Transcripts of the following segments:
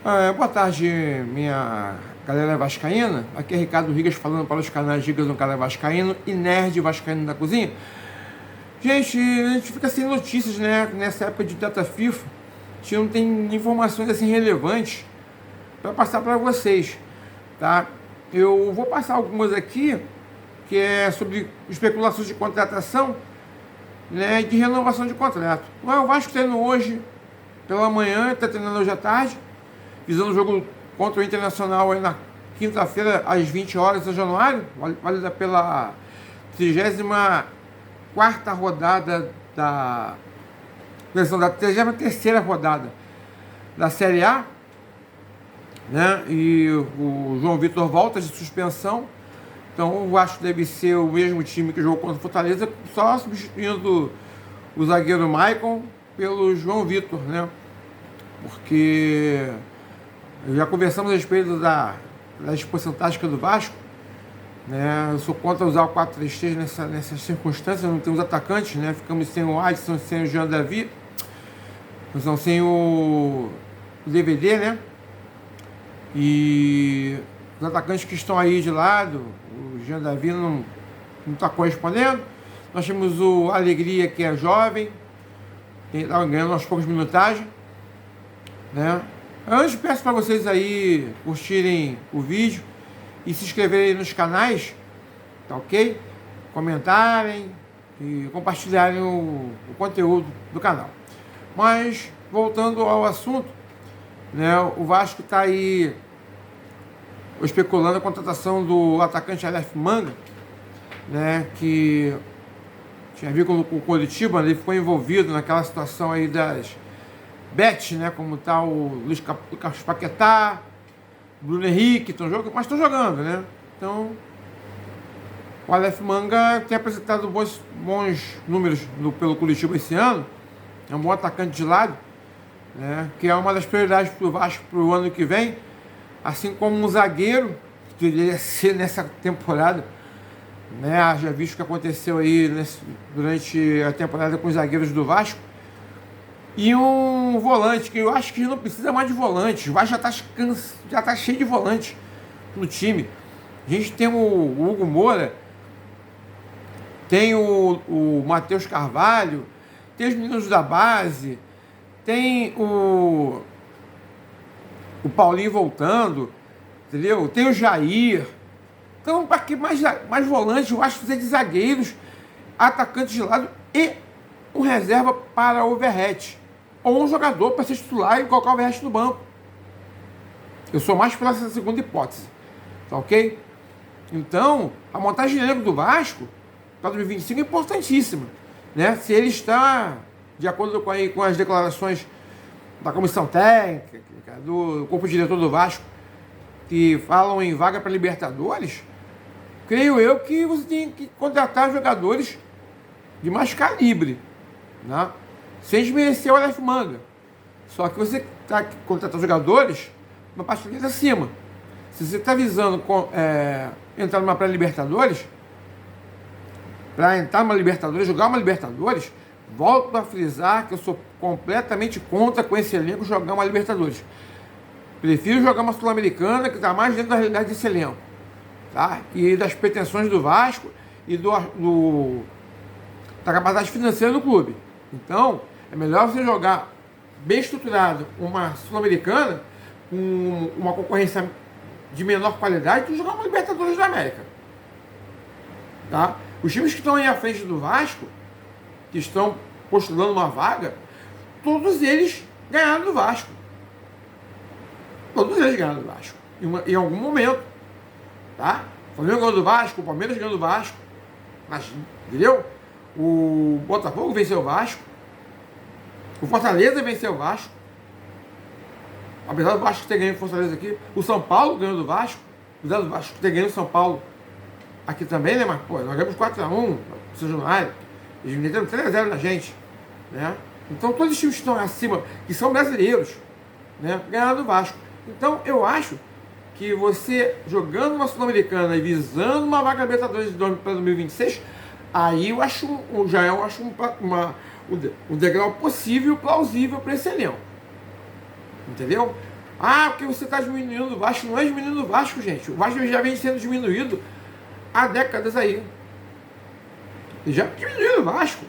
Boa tarde, minha galera vascaína. Aqui é Ricardo Rigas falando para os canais Gigas no Canal Vascaíno e Nerd Vascaíno da Cozinha. Gente, a gente fica sem notícias, né? Nessa época de data FIFA, a gente não tem informações assim relevantes para passar para vocês, tá? Eu vou passar algumas aqui, que é sobre especulações de contratação, né? De renovação de contrato. Mas o Vasco treino hoje pela manhã, está treinando hoje à tarde, visando o jogo contra o Internacional aí na quinta-feira, às 20 horas de Januário, válida pela 34ª rodada da 33ª rodada da Série A, né? E o João Vitor volta de suspensão, então eu acho que deve ser o mesmo time que jogou contra o Fortaleza, só substituindo o zagueiro Maicon pelo João Vitor, né? Porque já conversamos a respeito da disposição tática do Vasco, né? Eu sou contra usar o 4-3-3 nessas circunstâncias, não temos atacantes, né? Ficamos sem o Adson, sem o Jean Davi, sem o DVD, né? E os atacantes que estão aí de lado, o Jean Davi não está correspondendo. Nós temos o Alegria, que é jovem, está ganhando aos poucos minutagem, né? Antes, peço para vocês aí curtirem o vídeo e se inscreverem nos canais, tá ok? Comentarem e compartilharem o conteúdo do canal. Mas, voltando ao assunto, né, o Vasco está aí especulando a contratação do atacante Aleph Manga, né, que tinha vínculo com o Coritiba, ele foi envolvido naquela situação aí das bets, né, como tá o Lucas Paquetá, Bruno Henrique, mas estão jogando, né? Então, o Aleph Manga tem apresentado bons números pelo Coritiba esse ano, é um bom atacante de lado, né, que é uma das prioridades para o Vasco para o ano que vem, assim como um zagueiro, que deveria ser nessa temporada, né? Já visto o que aconteceu aí durante a temporada com os zagueiros do Vasco, e um volante, que eu acho que não precisa mais de volante. O Vasco já tá cheio de volante no time. A gente tem o Hugo Moura, tem o Matheus Carvalho, tem os meninos da base, tem o Paulinho voltando, entendeu? Tem o Jair. Então, para que mais volante? Eu acho que precisa de zagueiros, atacantes de lado e um reserva para overhead. Ou um jogador para ser titular e colocar o overhead no banco. Eu sou mais pela segunda hipótese. Tá ok? Então, a montagem de elenco do Vasco para 2025 é importantíssima, né? Se ele está de acordo com as declarações da comissão técnica, do corpo diretor do Vasco, que falam em vaga para Libertadores, creio eu que você tem que contratar jogadores de mais calibre, né? Sem desmerecer o Aleph Manga. Só que você está contratando jogadores uma prateleira acima. Se você está visando entrar numa pré-Libertadores, para entrar numa Libertadores, jogar uma Libertadores, volto a frisar que eu sou completamente contra, com esse elenco, jogar uma Libertadores. Prefiro jogar uma Sul-Americana, que está mais dentro da realidade desse elenco, tá? E das pretensões do Vasco e da capacidade financeira do clube. Então, é melhor você jogar bem estruturado uma Sul-Americana com uma concorrência de menor qualidade do que jogar uma Libertadores da América. Tá? Os times que estão aí à frente do Vasco, que estão postulando uma vaga, todos eles ganharam do Vasco. Todos eles ganharam do Vasco. Em algum momento. Tá? O Flamengo ganhou do Vasco, o Palmeiras ganhou do Vasco. Mas, entendeu? O Botafogo venceu o Vasco. O Fortaleza venceu o Vasco. Apesar do Vasco ter ganho o Fortaleza aqui. O São Paulo ganhou do Vasco. Apesar do Vasco ter ganho o São Paulo aqui também, né? Mas, pô, nós ganhamos 4-1 no São Januário. Eles meteram 3-0 na gente, né? Então, todos os times que estão acima, que são brasileiros, né, ganharam do Vasco. Então, eu acho que você, jogando uma Sul-Americana e visando uma vaga Libertadores para 2026, aí eu acho um degrau possível, plausível para esse elenco. Entendeu? Ah, porque você está diminuindo o Vasco. Não é diminuindo o Vasco, gente. O Vasco já vem sendo diminuído há décadas aí. Já diminuiu o Vasco.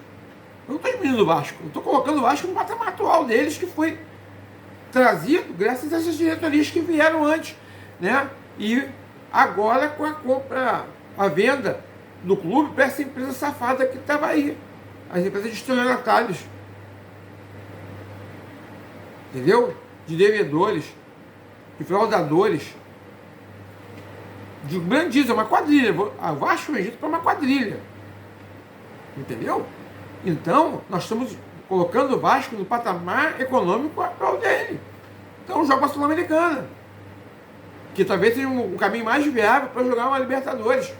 Eu não estou diminuindo o Vasco. Eu estou colocando o Vasco no patamar atual deles, que foi trazido graças a essas diretorias que vieram antes, né? E agora com a compra, a venda do clube para essa empresa safada que estava aí. As empresas de estelionatários. Entendeu? De devedores, de fraudadores, de bandidos, é uma quadrilha. A Vasco vendido para uma quadrilha. Entendeu? Então, nós estamos colocando o Vasco no patamar econômico atual dele. Então, joga a Sul-Americana, que talvez seja um caminho mais viável para jogar uma Libertadores.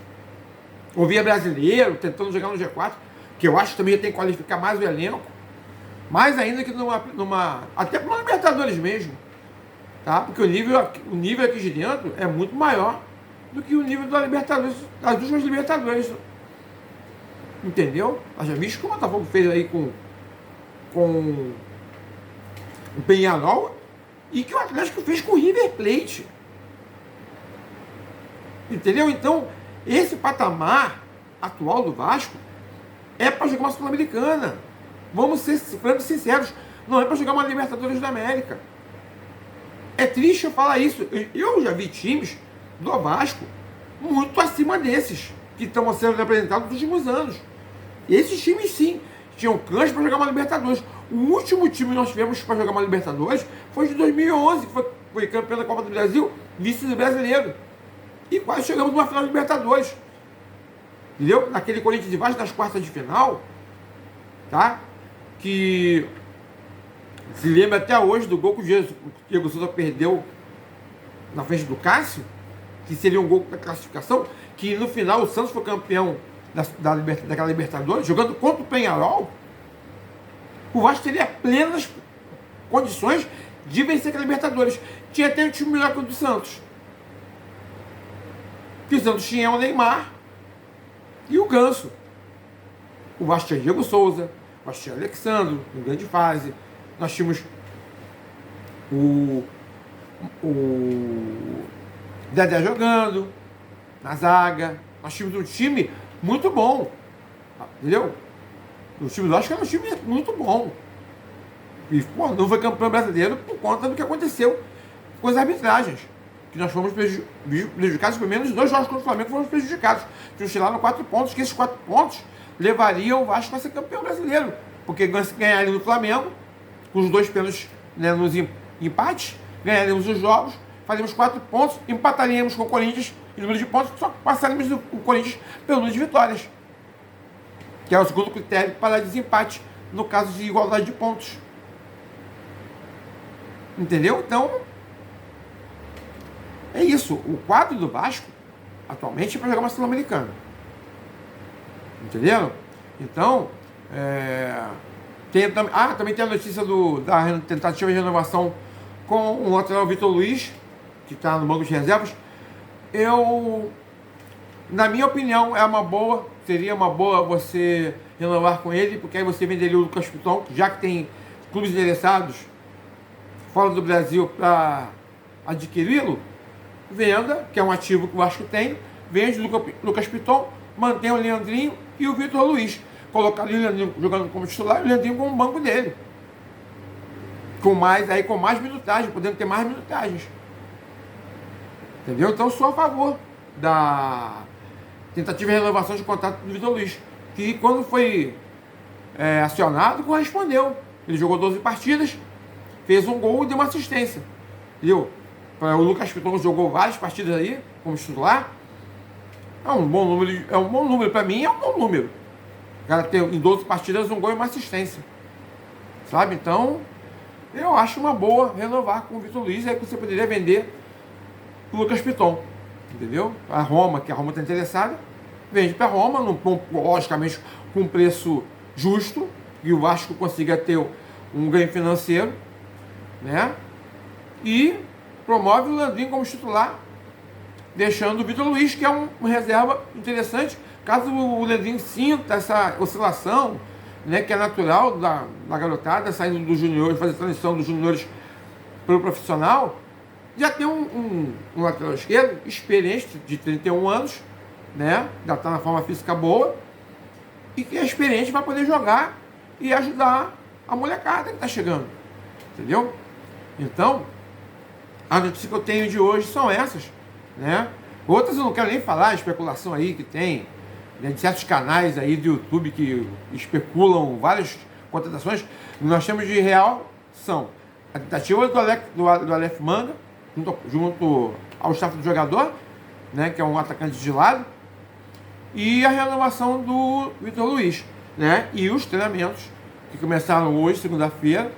Ou via brasileiro, tentando jogar no G4, que eu acho que também tem que qualificar mais o elenco. Mais ainda que até para uma Libertadores mesmo. Tá? Porque o nível aqui de dentro é muito maior do que o nível da Libertadores, das últimas Libertadores. Entendeu? Já visto que o Botafogo fez aí com o Peñarol e que o Atlético fez com o River Plate. Entendeu? Então, esse patamar atual do Vasco é para jogar uma Sul-Americana. Vamos ser sinceros, não é para jogar uma Libertadores da América. É triste eu falar isso. Eu já vi times do Vasco muito acima desses que estão sendo apresentados nos últimos anos. E esses times, sim, tinham cancha para jogar uma Libertadores. O último time que nós tivemos para jogar uma Libertadores foi de 2011, que foi campeão da Copa do Brasil, vice do brasileiro. E quase chegamos numa final de Libertadores. Entendeu? Naquele Corinthians e Vasco nas quartas de final, tá? Que se lembra até hoje do gol que o Diego Souza perdeu na frente do Cássio, que seria um gol da classificação, que no final o Santos foi campeão daquela Libertadores, jogando contra o Peñarol. O Vasco teria plenas condições de vencer aquela Libertadores. Tinha até um time melhor que o do Santos. Que o Santos tinha o Neymar e o Ganso. O Vasco tinha Diego Souza, o Vasco tinha Alexandro, em grande fase. Nós tínhamos o Dedé jogando na zaga. Nós tínhamos um time muito bom. Entendeu? O time do Vasco era um time muito bom. E pô, não foi campeão brasileiro por conta do que aconteceu com as arbitragens. Que nós fomos prejudicados, pelo menos 2 jogos contra o Flamengo fomos prejudicados. Que oscilaram 4 pontos, que esses 4 pontos levariam o Vasco a ser campeão brasileiro. Porque ganharia no Flamengo, com os 2 pênaltis, né, nos empates, ganharíamos os jogos, faríamos 4 pontos, empataríamos com o Corinthians em número de pontos, só passaríamos o Corinthians pelo número de vitórias. Que é o segundo critério para desempate, no caso de igualdade de pontos. Entendeu? Então, é isso. O quadro do Vasco, atualmente, é para jogar uma Sul-Americana. Entenderam? Então, também tem a notícia da tentativa de renovação com o lateral Vitor Luiz, que está no banco de reservas. Na minha opinião, seria uma boa você renovar com ele, porque aí você venderia o Lucas Piton, já que tem clubes interessados fora do Brasil para adquiri-lo. Venda, que é um ativo que o Vasco tem, vende o Lucas Piton, mantém o Leandrinho e o Vitor Luiz. Colocaria o Leandrinho jogando como titular e o Leandrinho como banco dele. Com mais minutagem, podendo ter mais minutagens. Entendeu? Então, sou a favor da tentativa de renovação de contrato do Vitor Luiz, que quando foi acionado, correspondeu. Ele jogou 12 partidas, fez um gol e deu uma assistência. Entendeu? O Lucas Piton jogou várias partidas aí, como titular. É um bom número, para mim é um bom número. O cara tem em 12 partidas um gol e uma assistência. Sabe? Então, eu acho uma boa renovar com o Vitor Luiz, aí você poderia vender o Lucas Piton. Entendeu? A Roma, que a Roma está interessada, vende para a Roma, logicamente com um preço justo, e o Vasco consiga ter um ganho financeiro, né? E promove o Leandrinho como titular, deixando o Vitor Luiz, que é um reserva interessante, caso o Leandrinho sinta essa oscilação, né, que é natural da garotada, saindo dos juniores, fazer transição dos juniores para o profissional, já tem um lateral esquerdo experiente, de 31 anos, né? Já está na forma física boa, e que é experiente, vai poder jogar e ajudar a molecada que está chegando, entendeu? Então, a notícia que eu tenho de hoje são essas, né? Outras eu não quero nem falar, a especulação aí que tem, né, de certos canais aí do YouTube que especulam várias contratações. Nós temos de real são a tentativa do Aleph Manga, junto ao staff do jogador, né, que é um atacante de lado, e a renovação do Vitor Luiz, né, e os treinamentos que começaram hoje, segunda-feira,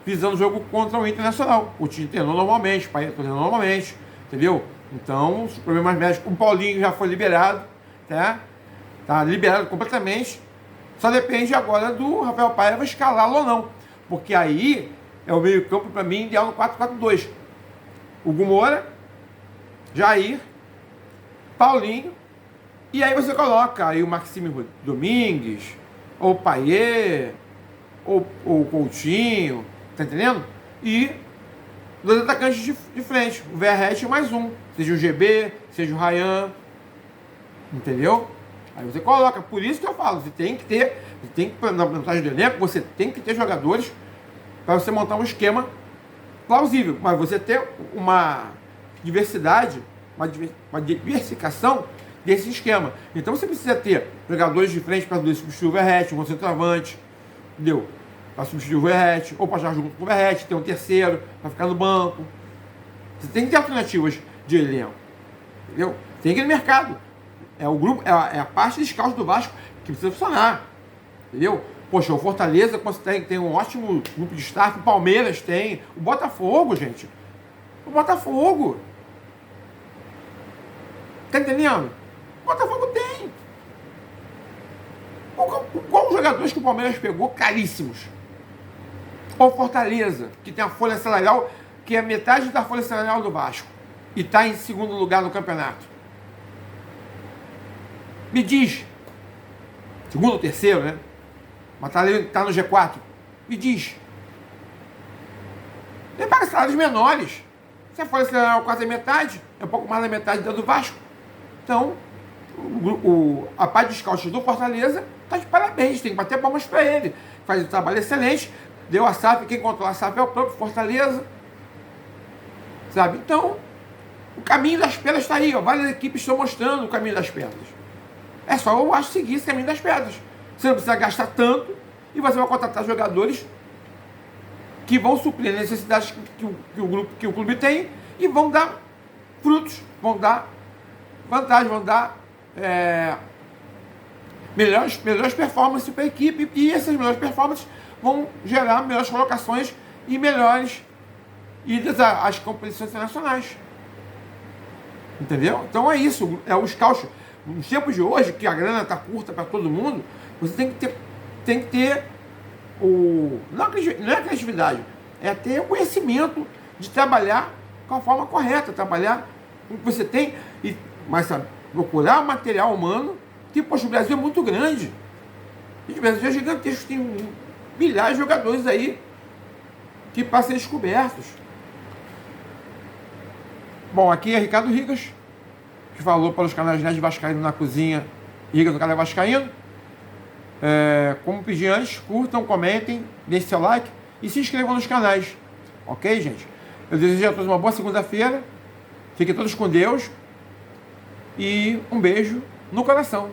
visando o jogo contra o Internacional. O time treinou normalmente, o Paia treinou normalmente, entendeu? Então, os problemas médicos, o Paulinho já foi liberado, tá? Tá liberado completamente. Só depende agora do Rafael Paiva escalá-lo ou não, porque aí é o meio-campo para mim ideal no 4-4-2. O Moura, Jair, Paulinho, e aí você coloca aí o Maxime Domingues, ou o Paier, ou o Coutinho, tá entendendo? E dois atacantes de frente, o Verratti mais um, seja o GB, seja o Ryan, entendeu? Aí você coloca, por isso que eu falo, você tem que na montagem do elenco, você tem que ter jogadores para você montar um esquema plausível, mas você ter uma diversidade, uma diversificação desse esquema. Então você precisa ter jogadores de frente para substituir o Verratti, um centroavante, entendeu? Para substituir o Verratti, ou para jogar junto com o Verratti, ter um terceiro, para ficar no banco. Você tem que ter alternativas de elenco, entendeu? Tem que ir no mercado. É o grupo, é a parte de scout do Vasco que precisa funcionar, entendeu? Poxa, o Fortaleza tem um ótimo grupo de staff, o Palmeiras tem, o Botafogo, gente. O Botafogo. Tá entendendo? O Botafogo tem. Qual os jogadores que o Palmeiras pegou caríssimos? Ou Fortaleza, que tem a folha salarial, que é metade da folha salarial do Vasco, e está em segundo lugar no campeonato. Me diz, segundo ou terceiro, né? Mas tá no G4. Me diz. Ele paga salários menores. Se a folha salarial quase a metade, é um pouco mais da metade da do Vasco. Então, a parte de scouts do Fortaleza está de parabéns, tem que bater palmas para ele. Faz um trabalho excelente, deu a SAF, quem controla a SAF é o próprio Fortaleza. Sabe? Então, o caminho das pedras está aí, ó. Várias equipes estão mostrando o caminho das pedras. É só, eu acho, seguir esse caminho das pedras. Você não precisa gastar tanto e você vai contratar jogadores que vão suprir as necessidades que o clube tem e vão dar frutos, vão dar vantagem, vão dar melhores performances para a equipe, e essas melhores performances vão gerar melhores colocações e melhores idas às competições internacionais. Entendeu? Então é isso, é o scout. Nos tempos de hoje, que a grana está curta para todo mundo, você tem que ter não é a criatividade, é ter o conhecimento de trabalhar com a forma correta, trabalhar com o que você tem, mas sabe, procurar material humano, que, poxa, o Brasil é muito grande. O Brasil é gigantesco, tem milhares de jogadores aí que passam descobertos. Bom, aqui é Ricardo Rigas, que falou para os canais Nerd Vascaíno na Cozinha e Rigas no Canal Vascaíno. Como pedi antes, curtam, comentem, deixem seu like e se inscrevam nos canais. Ok, gente? Eu desejo a todos uma boa segunda-feira. Fiquem todos com Deus. E um beijo no coração.